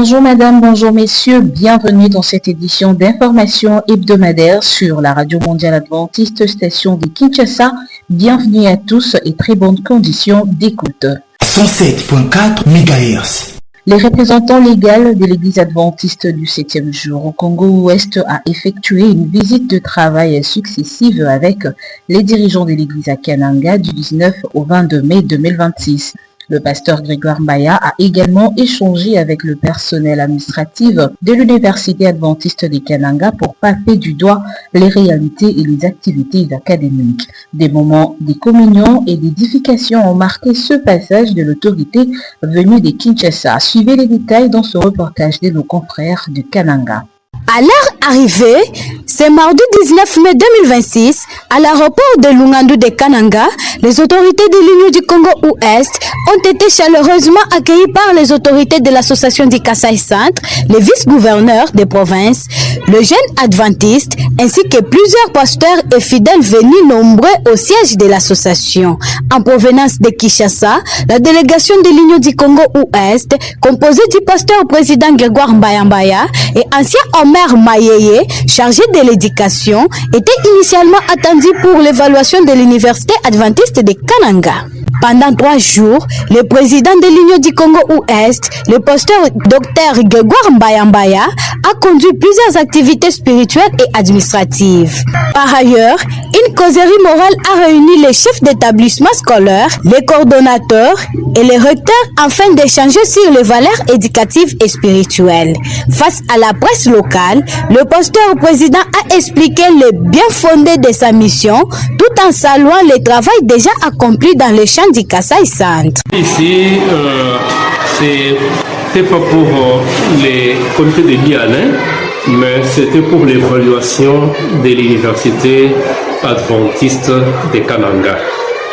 Bonjour madame, bonjour messieurs, bienvenue dans cette édition d'information hebdomadaire sur la Radio Mondiale Adventiste station de Kinshasa. Bienvenue à tous et très bonnes conditions d'écoute. 107.4 MHz. Les représentants légaux de l'Église adventiste du 7e jour au Congo-Ouest a effectué une visite de travail successive avec les dirigeants de l'Église à Kananga du 19 au 22 mai 2026. Le pasteur Grégoire Mbaya a également échangé avec le personnel administratif de l'Université adventiste de Kananga pour palper du doigt les réalités et les activités académiques. Des moments de communion et d'édification ont marqué ce passage de l'autorité venue de Kinshasa. Suivez les détails dans ce reportage de nos confrères de Kananga. À leur arrivée, c'est mardi 19 mai 2026, à l'aéroport de Lungandu de Kananga, les autorités de l'Union du Congo-Ouest ont été chaleureusement accueillies par les autorités de l'association du Kasaï Centre, les vice-gouverneurs des provinces, le jeune adventiste, ainsi que plusieurs pasteurs et fidèles venus nombreux au siège de l'association. En provenance de Kinshasa, la délégation de l'Union du Congo-Ouest, composée du pasteur président Grégoire Mbaya et ancien Omer Mayeye, chargé de l'éducation, était initialement attendu pour l'évaluation de l'université adventiste de Kananga. Pendant 3 jours, le président de l'Union du Congo-Ouest, le pasteur Dr Grégoire Mbaya, a conduit plusieurs activités spirituelles et administratives. Par ailleurs, une causerie morale a réuni les chefs d'établissement scolaire, les coordonnateurs et les recteurs afin d'échanger sur les valeurs éducatives et spirituelles. Face à la presse locale, le pasteur président a expliqué le bien fondé de sa mission tout en saluant le travail déjà accompli dans le champ du Kasaï Centre. Ici, c'était pas pour les comités de l'IANEN, mais c'était pour l'évaluation de l'université adventiste de Kananga.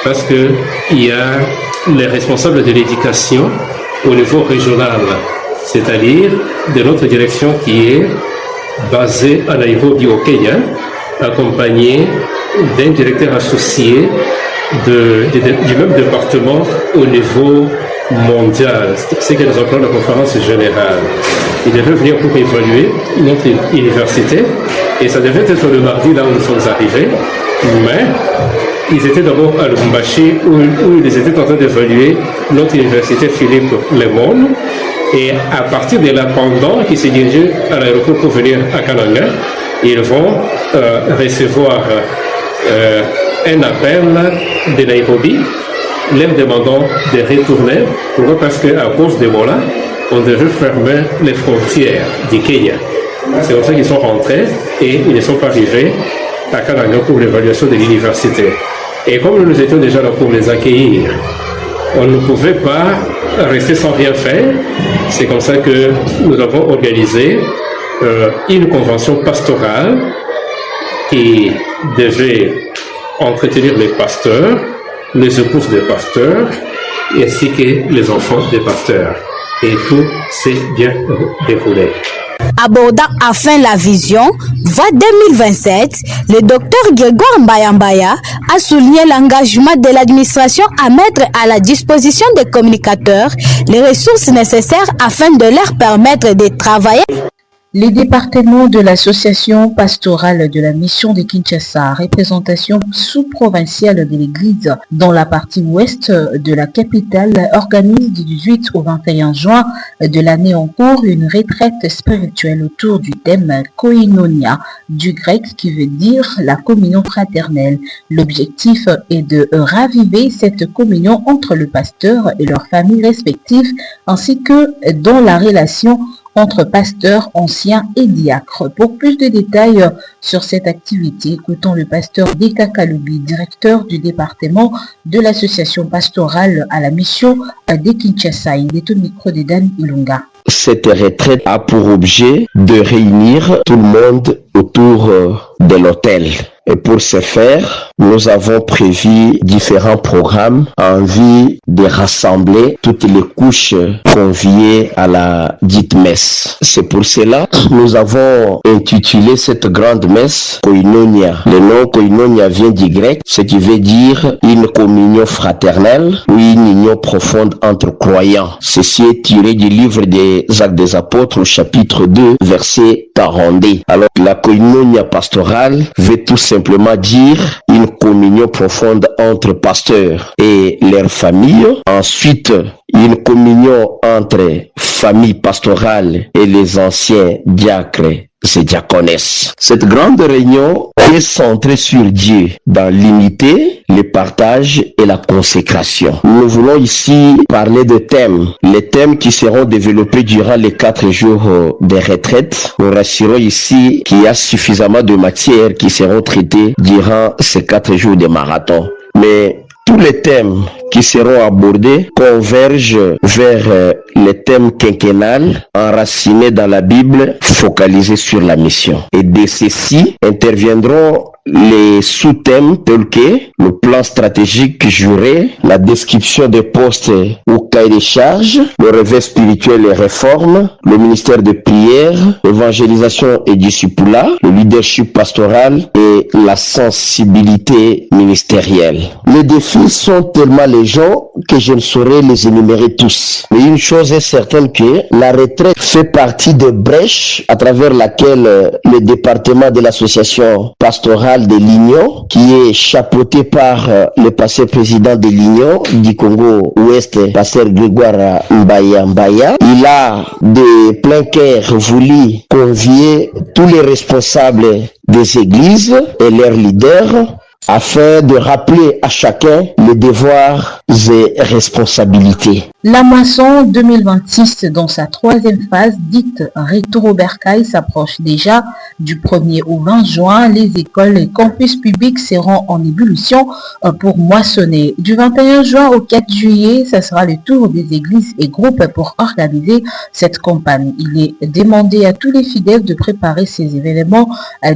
Parce qu'il y a les responsables de l'éducation au niveau régional, c'est-à-dire de notre direction qui est basée à Nairobi au Kenya, accompagnée d'un directeur associé du même département au niveau mondial, c'est que nous appelons la conférence générale. Ils devaient venir pour évaluer notre université et ça devait être le mardi là où nous sommes arrivés, mais ils étaient d'abord à Lubumbashi où ils étaient en train d'évaluer notre université Philippe Lemon et à partir de là, pendant qu'ils se dirigeaient à l'aéroport pour venir à Kananga, ils vont recevoir un appel de Nairobi, leur demandant de retourner. Pourquoi? Parce qu'à cause de Ebola, on devait fermer les frontières du Kenya. C'est comme ça qu'ils sont rentrés et ils ne sont pas arrivés à Kananga pour l'évaluation de l'université. Et comme nous étions déjà là pour les accueillir, on ne pouvait pas rester sans rien faire. C'est comme ça que nous avons organisé une convention pastorale qui devait entretenir les pasteurs, les épouses des pasteurs, ainsi que les enfants des pasteurs. Et tout s'est bien déroulé. Abordant enfin la vision VA 2027, le docteur Grégoire Mbaya a souligné l'engagement de l'administration à mettre à la disposition des communicateurs les ressources nécessaires afin de leur permettre de travailler. Les départements de l'association pastorale de la mission de Kinshasa, représentation sous-provinciale de l'Église dans la partie ouest de la capitale, organise du 18 au 21 juin de l'année en cours une retraite spirituelle autour du thème Koinonia, du grec qui veut dire la communion fraternelle. L'objectif est de raviver cette communion entre le pasteur et leurs familles respectives, ainsi que dans la relation entre pasteurs anciens et diacres. Pour plus de détails sur cette activité, écoutons le pasteur Deka Kalubi, directeur du département de l'association pastorale à la mission de Kinshasa. Il est au micro de Dan Ilunga. Cette retraite a pour objet de réunir tout le monde autour de l'autel. Et pour ce faire, nous avons prévu différents programmes en vue de rassembler toutes les couches conviées à la dite messe. C'est pour cela que nous avons intitulé cette grande messe Koinonia. Le nom Koinonia vient du grec, ce qui veut dire une communion fraternelle ou une union profonde entre croyants. Ceci est tiré du livre des Actes des Apôtres au chapitre 2, verset 42. Alors, la Koinonia pastorale veut tout simplement dire une communion profonde entre pasteurs et leurs familles. Ensuite, une communion entre famille pastorale et les anciens diacres et diaconesses. Cette grande réunion est centrée sur Dieu dans l'unité, le partage et la consécration. Nous voulons ici parler de thèmes, les thèmes qui seront développés durant les 4 jours de retraite. Nous rassurons ici qu'il y a suffisamment de matières qui seront traitées durant ces 4 jours de marathon. Mais tous les thèmes qui seront abordés convergent vers les thèmes quinquennales enracinés dans la Bible, focalisés sur la mission. Et de ceux-ci interviendront les sous-thèmes tels que le plan stratégique juré, la description des postes ou cahier des charges, le réveil spirituel et réforme, le ministère de prière, l'évangélisation et discipulat, le leadership pastoral et la sensibilité ministérielle. Les défis sont tellement légion que je ne saurais les énumérer tous. Mais une chose est certaine que la retraite fait partie des brèches à travers laquelle le département de l'association pastorale de l'Union, qui est chapeauté par le passé président de l'Union du Congo-Ouest, pasteur Grégoire Mbaya, il a de plein cœur voulu convier tous les responsables des églises et leurs leaders afin de rappeler à chacun les devoirs et responsabilités. La moisson 2026 dans sa 3e phase, dite Retour au Bercail, s'approche déjà. Du 1er au 20 juin, les écoles et campus publics seront en ébullition pour moissonner. Du 21 juin au 4 juillet, ça sera le tour des églises et groupes pour organiser cette campagne. Il est demandé à tous les fidèles de préparer ces événements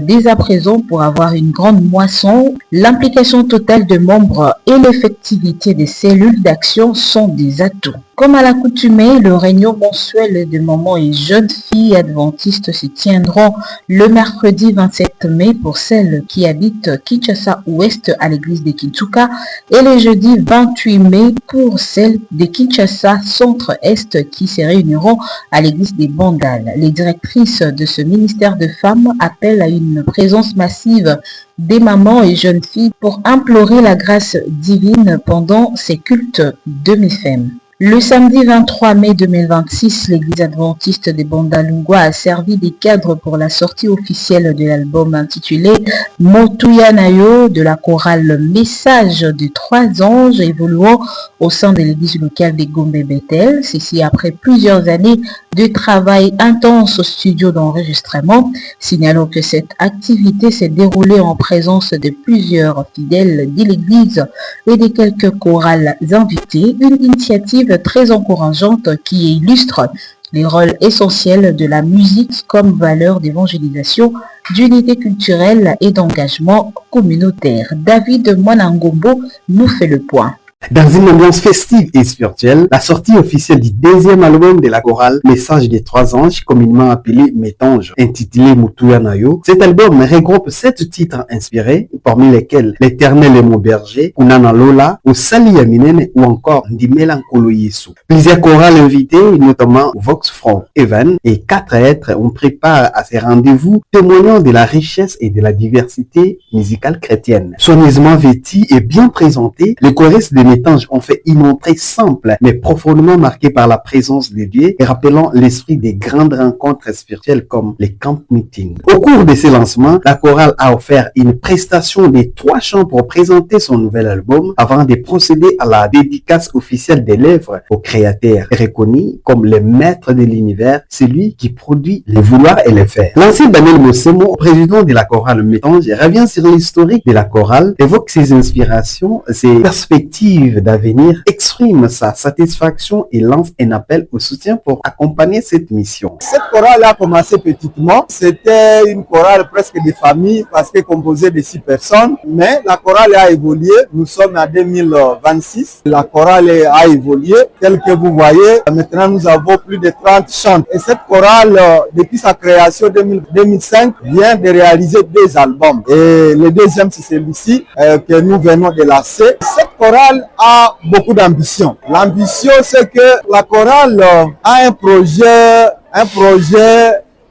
dès à présent pour avoir une grande moisson. L'implication totale de membres et l'effectivité des cellules d'action sont des atouts. Comme à l'accoutumée, le réunion mensuel de mamans et jeunes filles adventistes se tiendront le mercredi 27 mai pour celles qui habitent Kinshasa Ouest à l'église de Kintuka et le jeudi 28 mai pour celles de Kinshasa Centre-Est qui se réuniront à l'église des Bandal. Les directrices de ce ministère de femmes appellent à une présence massive des mamans et jeunes filles pour implorer la grâce divine pendant ces cultes de méfem. Le samedi 23 mai 2026, l'église adventiste de Bandalungwa a servi des cadres pour la sortie officielle de l'album intitulé Motuya Nayo de la chorale Message de 3 anges évoluant au sein de l'église locale de Gombe-Bethel. Ceci après plusieurs années de travail intense au studio d'enregistrement. Signalons que cette activité s'est déroulée en présence de plusieurs fidèles de l'église et de quelques chorales invités. Une initiative très encourageante qui illustre les rôles essentiels de la musique comme valeur d'évangélisation, d'unité culturelle et d'engagement communautaire. David Mwanangombo nous fait le point. Dans une ambiance festive et spirituelle, la sortie officielle du 2e album de la chorale Message des 3 anges, communément appelé Métange, intitulé Motuya Nayo. Cet album regroupe 7 titres inspirés, parmi lesquels L'Éternel est mon berger, Kunana Lola, Osali Yaminene ou encore Ndimela Nkolo Yesu. Plusieurs chorales invitées, notamment Vox Front, Evan et 4 êtres ont pris part à ces rendez-vous, témoignant de la richesse et de la diversité musicale chrétienne. Soigneusement vêtis et bien présentés, les choristes de Métange ont fait une entrée simple mais profondément marquée par la présence de Dieu et rappelant l'esprit des grandes rencontres spirituelles comme les camp meetings. Au cours de ces lancements, la chorale a offert une prestation de 3 chants pour présenter son nouvel album avant de procéder à la dédicace officielle des lèvres au créateur reconnu comme le maître de l'univers, celui qui produit les vouloirs et les faire. L'ancien Daniel Mosemo, président de la chorale Métange, revient sur l'historique de la chorale, évoque ses inspirations, ses perspectives perspectives d'avenir, exprime sa satisfaction et lance un appel au soutien pour accompagner cette mission. Cette chorale a commencé petitement. C'était une chorale presque de famille parce qu'elle est composée de 6 personnes. Mais la chorale a évolué. Nous sommes en 2026. La chorale a évolué. Tel que vous voyez, maintenant nous avons plus de 30 chants. Et cette chorale, depuis sa création 2005, vient de réaliser 2 albums. Et le deuxième, c'est celui-ci que nous venons de lancer. Cette chorale a beaucoup d'ambition. L'ambition, c'est que la chorale a un projet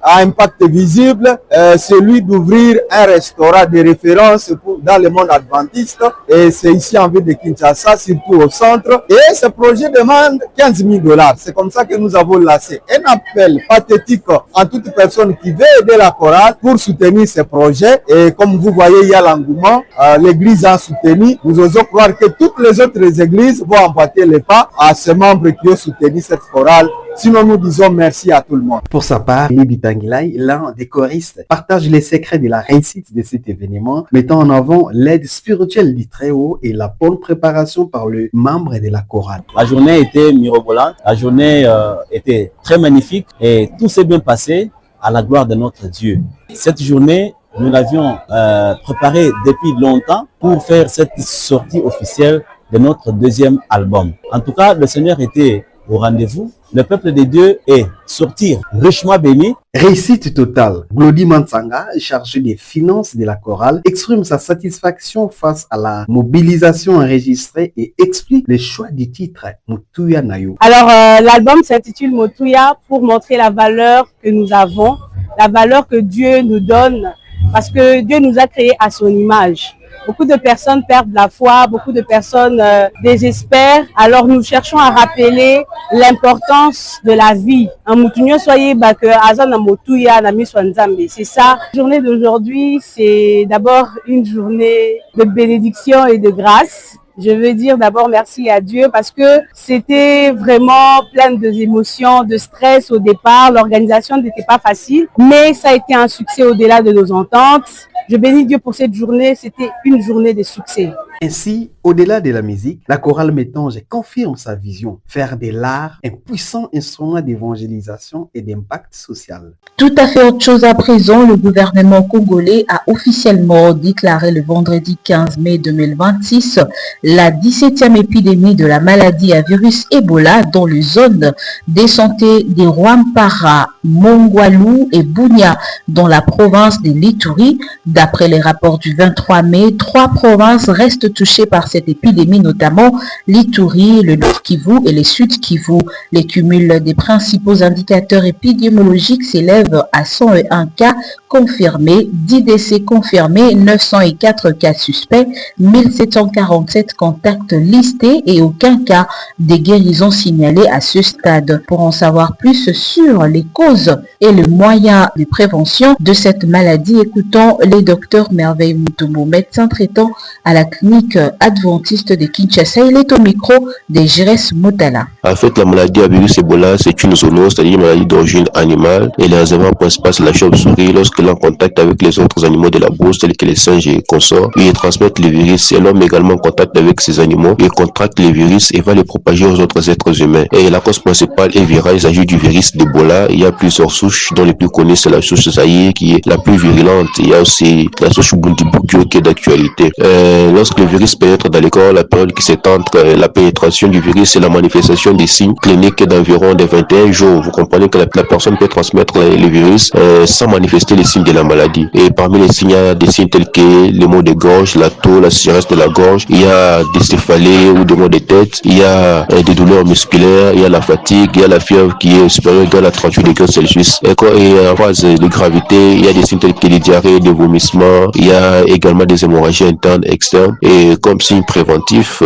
à impact visible, celui d'ouvrir un restaurant de référence dans le monde adventiste. Et c'est ici en ville de Kinshasa, surtout au centre. Et ce projet demande $15,000. C'est comme ça que nous avons lancé un appel pathétique à toute personne qui veut aider la chorale pour soutenir ce projet. Et comme vous voyez, il y a l'engouement. L'église a soutenu. Nous osons croire que toutes les autres églises vont emboîter les pas à ces membres qui ont soutenu cette chorale. Sinon, nous disons merci à tout le monde. Pour sa part, Libi Tanguilai, l'un des choristes, partage les secrets de la réussite de cet événement, mettant en avant l'aide spirituelle du Très-Haut et la bonne préparation par le membre de la chorale. La journée était mirobolante, la journée était très magnifique et tout s'est bien passé à la gloire de notre Dieu. Cette journée, nous l'avions préparée depuis longtemps pour faire cette sortie officielle de notre 2e album. En tout cas, le Seigneur était au rendez-vous. Le peuple de Dieu est sorti richement béni. Réussite totale. Glody Mansanga, chargé des finances de la chorale, exprime sa satisfaction face à la mobilisation enregistrée et explique le choix du titre Motuya Nayo. Alors, l'album s'intitule Motuya pour montrer la valeur que nous avons, la valeur que Dieu nous donne, parce que Dieu nous a créés à son image. Beaucoup de personnes perdent la foi, beaucoup de personnes désespèrent. Alors nous cherchons à rappeler l'importance de la vie. C'est ça. La journée d'aujourd'hui, c'est d'abord une journée de bénédiction et de grâce. Je veux dire d'abord merci à Dieu parce que c'était vraiment plein d'émotions, de stress au départ. L'organisation n'était pas facile, mais ça a été un succès au-delà de nos ententes. Je bénis Dieu pour cette journée, c'était une journée de succès. Ainsi, au-delà de la musique, la chorale Métange confirme sa vision, faire de l'art un puissant instrument d'évangélisation et d'impact social. Tout à fait autre chose à présent, le gouvernement congolais a officiellement déclaré le vendredi 15 mai 2026 la 17e épidémie de la maladie à virus Ebola dans les zones de santé de Rwampara, Mongwalu et Bunia dans la province de l'Ituri. D'après les rapports du 23 mai, 3 provinces restent touchées par cette épidémie, notamment l'Ituri, le Nord Kivu et le Sud Kivu. Les cumuls des principaux indicateurs épidémiologiques s'élèvent à 101 cas confirmés, 10 décès confirmés, 904 cas suspects, 1747 contacts listés et aucun cas de guérison signalé à ce stade. Pour en savoir plus sur les causes et les moyens de prévention de cette maladie, écoutons le docteur Merveille Mutombo, médecin traitant à la clinique adventiste de Kinshasa. Il est au micro de Jires Motala. En fait, la maladie à virus Ebola, c'est une zoonose, c'est-à-dire une maladie d'origine animale. Et les réservoirs principaux, c'est la chauve-souris. Lorsqu'elle est en contact avec les autres animaux de la brousse, tels que les singes et consorts, ils transmettent le virus. Et l'homme également en contact avec ces animaux, il contracte les virus et va les propager aux autres êtres humains. Et la cause principale est virale, il s'agit du virus d'Ebola. Il y a plusieurs souches, dont les plus connues, c'est la souche Zaïre, qui est la plus virulente. Il y a aussi la souche Bundibugyo, qui est d'actualité. Lorsque le virus pénètre dans les corps, la période qui s'étend entre la pénétration du virus et la manifestation des signes cliniques est d'environ de 21 jours. Vous comprenez que la personne peut transmettre le virus sans manifester les signes de la maladie. Et parmi les signes, il y a des signes tels que les maux de gorge, la toux, la sécheresse de la gorge, il y a des céphalées ou des maux de tête, il y a des douleurs musculaires, il y a la fatigue, il y a la fièvre qui est supérieure à 38 degrés Celsius. Et en phase de gravité, il y a des signes tels que les diarrhées, des vomissements, il y a également des hémorragies internes, externes. Et comme signe préventif,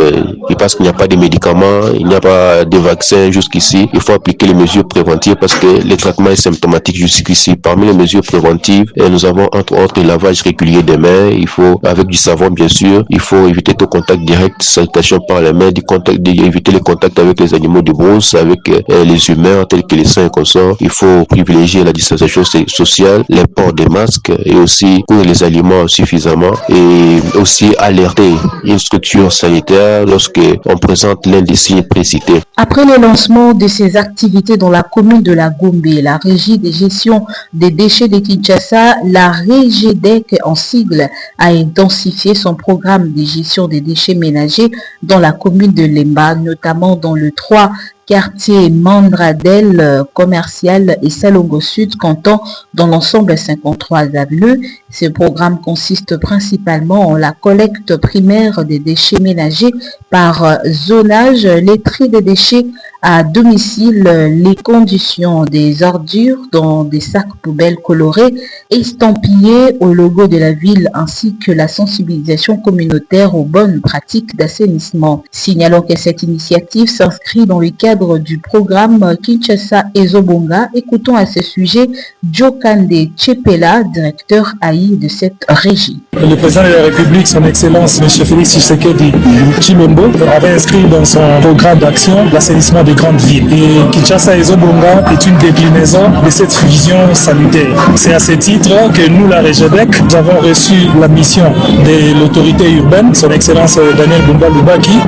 parce qu'il n'y a pas de médicaments, il n'y a pas de vaccins jusqu'ici, il faut appliquer les mesures préventives parce que le traitement est symptomatique jusqu'ici. Parmi les mesures préventives, préventive. Et nous avons entre autres le lavage régulier des mains. Il faut, avec du savon bien sûr, il faut éviter tout contact direct, salutation par les mains, éviter les contacts avec les animaux de brousse, avec les humains tels que les saints et consorts. Il faut privilégier la distanciation sociale, les ports des masques et aussi couvrir les aliments suffisamment et aussi alerter une structure sanitaire lorsque on présente l'un des signes précités. Après le lancement de ces activités dans la commune de la Gombe, la Régie de gestion des déchets de Kinshasa, la REGEDEC en sigle, a intensifié son programme de gestion des déchets ménagers dans la commune de Lemba, notamment dans le 3 quartier Mandradel commercial et Salongo Sud comptant dans l'ensemble 53 avenues. Ce programme consiste principalement en la collecte primaire des déchets ménagers par zonage, les tri des déchets à domicile, les conditions des ordures dans des sacs poubelles colorés estampillés au logo de la ville ainsi que la sensibilisation communautaire aux bonnes pratiques d'assainissement. Signalons que cette initiative s'inscrit dans le cadre du programme Kinshasa Ezobonga. Écoutons à ce sujet Jokande Chepela, directeur AI de cette régie. Le président de la République, son Excellence M. Félix Tshisekedi Tshilombo, avait inscrit dans son programme d'action l'assainissement des grandes villes. Et Kinshasa Ezobonga est une déclinaison de cette vision salutaire. C'est à ce titre que nous, la REGEDEC, nous avons reçu la mission de l'autorité urbaine, son Excellence Daniel Bumba Lubaki.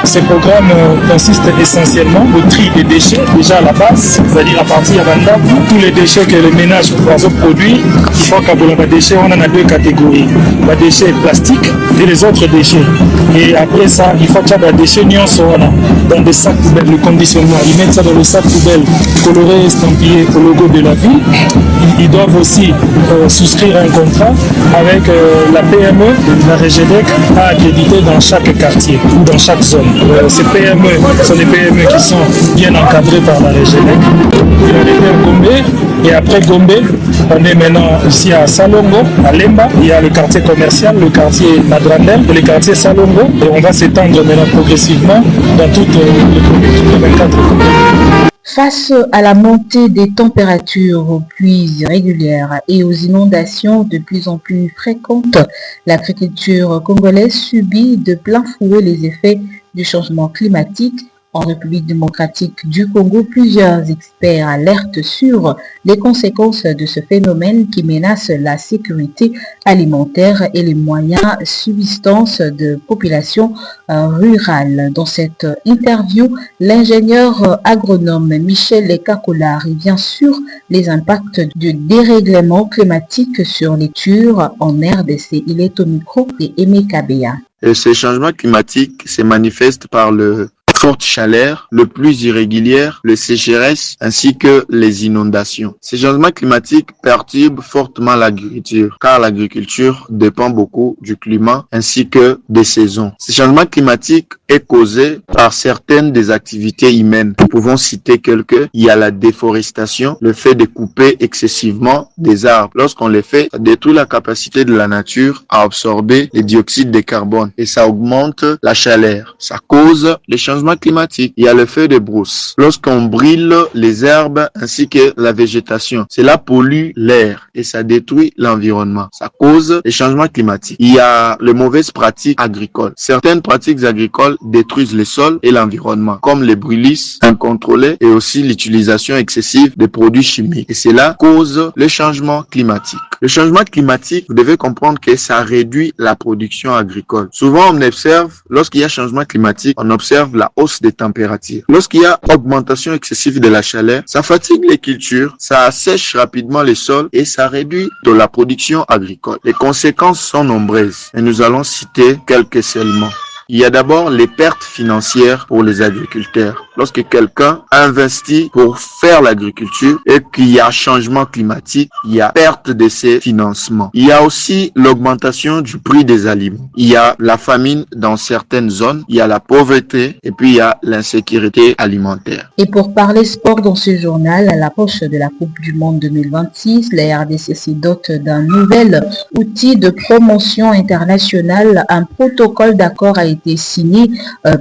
Ce programme consiste essentiellement au tri des déchets, déjà à la base, c'est-à-dire à partir de tous les déchets que le ménage doit produire. Il faut qu'à les déchets, on en a deux catégories. Les déchets plastiques et les autres déchets. Et après ça, il faut que les déchets dans des sacs poubelles, le conditionnement. Ils mettent ça dans le sac poubelle coloré, estampillé au logo de la ville. Ils doivent aussi souscrire un contrat avec la PME, la REGEDEC, à accréditer dans chaque quartier ou dans chaque zone. Ces PME sont des PME qui sont bien encadrées par la REGEDEC. Il a été à Gombe et après Gombe, on est maintenant ici à Salongo, à Lemba. Il y a le quartier commercial, le quartier Madrandel et le quartier Salongo. Et on va s'étendre maintenant progressivement dans toutes les 24 communes. Face à la montée des températures, aux pluies irrégulières et aux inondations de plus en plus fréquentes, l'agriculture congolaise subit de plein fouet les effets du changement climatique. En République démocratique du Congo, plusieurs experts alertent sur les conséquences de ce phénomène qui menace la sécurité alimentaire et les moyens de subsistance de populations rurales. Dans cette interview, l'ingénieur agronome Michel Ekakola revient sur les impacts du dérèglement climatique sur les cultures en RDC. Il est au micro de Aimé Kabea. Ces changements climatiques se manifestent par le forte chaleur, le plus irrégulière, le sécheresse ainsi que les inondations. Ces changements climatiques perturbent fortement l'agriculture car l'agriculture dépend beaucoup du climat ainsi que des saisons. Ces changements climatiques est causé par certaines des activités humaines. Nous pouvons citer quelques. Il y a la déforestation, le fait de couper excessivement des arbres. Lorsqu'on les fait, ça détruit la capacité de la nature à absorber les dioxydes de carbone et ça augmente la chaleur. Ça cause les changements climatiques. Il y a le feu de brousse. Lorsqu'on brûle les herbes ainsi que la végétation, cela pollue l'air et ça détruit l'environnement. Ça cause les changements climatiques. Il y a les mauvaises pratiques agricoles. Certaines pratiques agricoles détruisent le sol et l'environnement, comme les brûlisses incontrôlées et aussi l'utilisation excessive des produits chimiques. Et cela cause le changement climatique. Le changement climatique, vous devez comprendre que ça réduit la production agricole. Souvent, on observe, lorsqu'il y a changement climatique, on observe la hausse des températures. Lorsqu'il y a augmentation excessive de la chaleur, ça fatigue les cultures, ça assèche rapidement les sols et ça réduit de la production agricole. Les conséquences sont nombreuses et nous allons citer quelques seulement. Il y a d'abord les pertes financières pour les agriculteurs. Lorsque quelqu'un investit pour faire l'agriculture et qu'il y a changement climatique, il y a perte de ses financements. Il y a aussi l'augmentation du prix des aliments. Il y a la famine dans certaines zones, il y a la pauvreté et puis il y a l'insécurité alimentaire. Et pour parler sport dans ce journal, à l'approche de la Coupe du Monde 2026, la RDC se dote d'un nouvel outil de promotion internationale. Un protocole d'accord a été été signé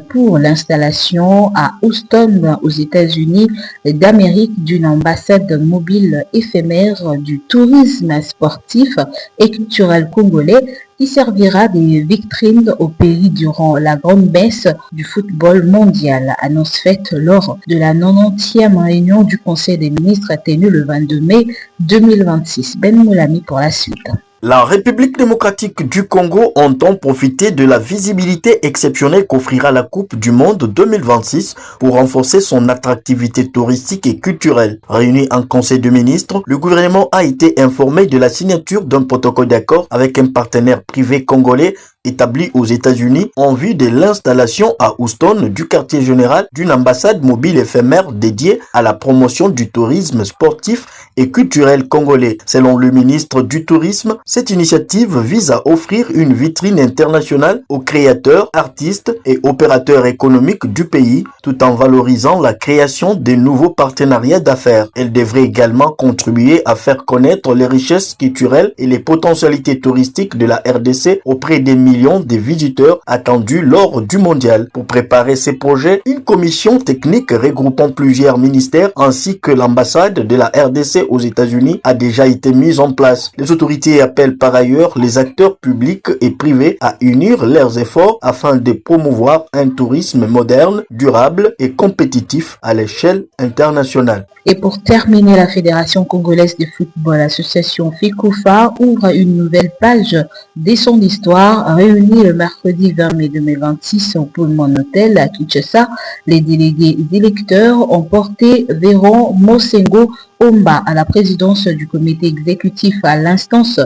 pour l'installation à Houston, aux États-Unis d'Amérique, d'une ambassade mobile éphémère du tourisme sportif et culturel congolais qui servira de vitrine au pays durant la grande messe du football mondial. Annonce faite lors de la 90e réunion du Conseil des ministres tenue le 22 mai 2026. Ben Moulami pour la suite. La République démocratique du Congo entend profiter de la visibilité exceptionnelle qu'offrira la Coupe du Monde 2026 pour renforcer son attractivité touristique et culturelle. Réuni en Conseil de ministres, le gouvernement a été informé de la signature d'un protocole d'accord avec un partenaire privé congolais établi aux États-Unis en vue de l'installation à Houston du quartier général d'une ambassade mobile éphémère dédiée à la promotion du tourisme sportif et culturel congolais. Selon le ministre du Tourisme, cette initiative vise à offrir une vitrine internationale aux créateurs, artistes et opérateurs économiques du pays, tout en valorisant la création de nouveaux partenariats d'affaires. Elle devrait également contribuer à faire connaître les richesses culturelles et les potentialités touristiques de la RDC auprès des millions de visiteurs attendus lors du mondial. Pour préparer ces projets, une commission technique regroupant plusieurs ministères ainsi que l'ambassade de la RDC aux États-Unis a déjà été mise en place. Les autorités appellent par ailleurs les acteurs publics et privés à unir leurs efforts afin de promouvoir un tourisme moderne, durable et compétitif à l'échelle internationale. Et pour terminer, la Fédération congolaise de football, l'association FECOFA, ouvre une nouvelle page de son histoire. Réunie le mercredi 20 mai 2026 au Pullman Hotel à Kinshasa, les délégués électeurs ont porté Véron Mosengo Omba à la présidence du comité exécutif à l'instance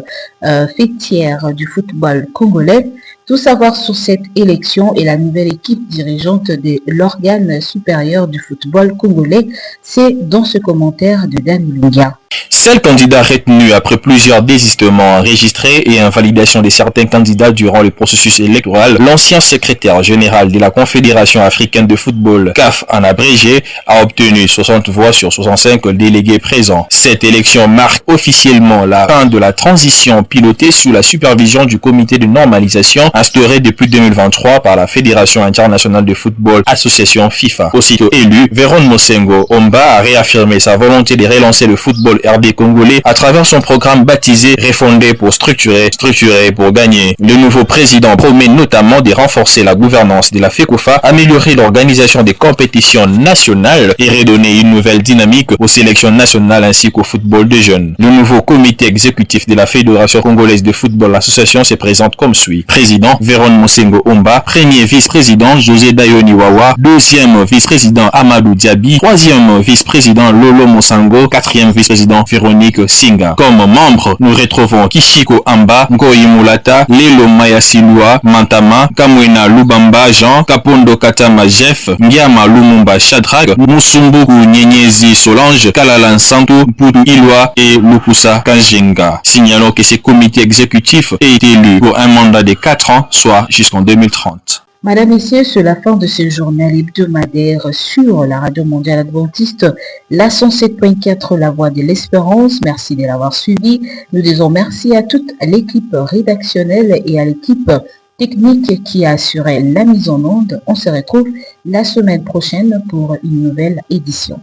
fêtière du football congolais. Tout savoir sur cette élection et la nouvelle équipe dirigeante de l'organe supérieur du football congolais, c'est dans ce commentaire de Dan Lunga. Seul candidat retenu après plusieurs désistements enregistrés et invalidation de certains candidats durant le processus électoral, l'ancien secrétaire général de la Confédération africaine de football, CAF en abrégé, a obtenu 60 voix sur 65 délégués présents. Cette élection marque officiellement la fin de la transition pilotée sous la supervision du comité de normalisation instauré depuis 2023 par la Fédération internationale de football, association FIFA. Aussitôt élu, Véron Mosengo Omba a réaffirmé sa volonté de relancer le football RD congolais à travers son programme baptisé Refonder pour structurer pour gagner. Le nouveau président promet notamment de renforcer la gouvernance de la FECOFA, améliorer l'organisation des compétitions nationales et redonner une nouvelle dynamique aux sélections nationales ainsi qu'au football des jeunes. Le nouveau comité exécutif de la Fédération congolaise de football, l'association, se présente comme suit. Président Véron Mosengo Omba, premier vice-président José Dayoni Wawa, deuxième vice-président Amadou Diaby, troisième vice-président Lolo Mosango, quatrième vice-président Véronique Singa. Comme membres, nous retrouvons Kishiko Amba, Ngoyi Mulata, Lelo Mayasilua, Mantama, Kamwena Lubamba Jean, Kapondo Katama Jeff, Ngiama Lumumba Shadrag, Musumbuku Nyenyezi Solange, Kalala Nsantu, Pudu Ilwa et Lukusa Kanjenga. Signalons que ce comité exécutif est élu pour un mandat de 4 ans, soit jusqu'en 2030. Madame, Messieurs, c'est la fin de ce journal hebdomadaire sur la radio mondiale adventiste, la 107.4, la voix de l'espérance. Merci de l'avoir suivi. Nous disons merci à toute l'équipe rédactionnelle et à l'équipe technique qui a assuré la mise en onde. On se retrouve la semaine prochaine pour une nouvelle édition.